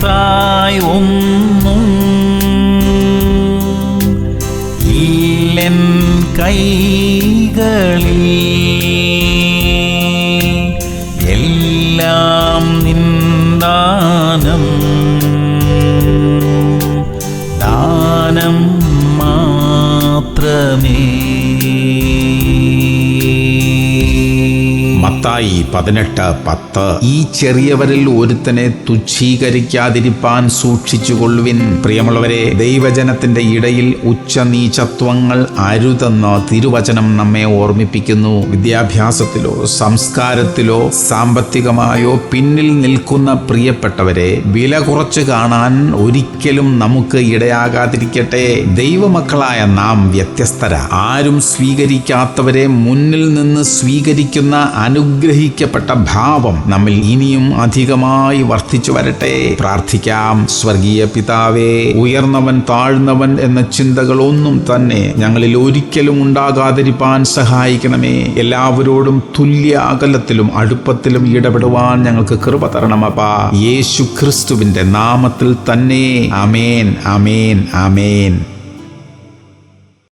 എനിക്കായി ഒന്നും ഇല്ലെൻ കൈകളിൽ, എല്ലാം നിന്ദാനം ദാനം മാത്രമേ. മത്തായി 18:10. ഈ ചെറിയവരിൽ ഒരുത്തനെ തുച്ഛീകരിക്കാതിരിപ്പാൻ സൂക്ഷിച്ചുകൊള്ളുവിൻ. പ്രിയമുള്ളവരെ, ദൈവജനത്തിന്റെ ഇടയിൽ ഉച്ചനീചത്വങ്ങൾ അരുതെന്ന് തിരുവചനം നമ്മെ ഓർമ്മിപ്പിക്കുന്നു. വിദ്യാഭ്യാസത്തിലോ സംസ്കാരത്തിലോ സാമ്പത്തികമായോ പിന്നിൽ നിൽക്കുന്ന പ്രിയപ്പെട്ടവരെ വില കുറച്ച് കാണാൻ ഒരിക്കലും നമുക്ക് ഇടയാകാതിരിക്കട്ടെ. ദൈവമക്കളായ നാം വ്യത്യസ്തര. ആരും സ്വീകരിക്കാത്തവരെ മുന്നിൽ നിന്ന് സ്വീകരിക്കുന്ന അനുഗ്രഹിക്കപ്പെട്ട ഭാവം നമ്മിൽ ഇനിയും അധികമായി വർദ്ധിച്ചു വരട്ടെ. പ്രാർത്ഥിക്കാം. സ്വർഗീയ പിതാവേ, ഉയർന്നവൻ താഴ്ന്നവൻ എന്ന ചിന്തകളൊന്നും തന്നെ ഞങ്ങളിൽ ഒരിക്കലും ഉണ്ടാകാതിരിപ്പാൻ സഹായിക്കണമേ. എല്ലാവരോടും തുല്യ അകലത്തിലും അടുപ്പത്തിലും ഇടപെടുവാൻ ഞങ്ങൾക്ക് കൃപ തരണമപ്പാ. യേശു ക്രിസ്തുവിന്റെ നാമത്തിൽ തന്നെ. ആമേൻ, ആമേൻ, ആമേൻ.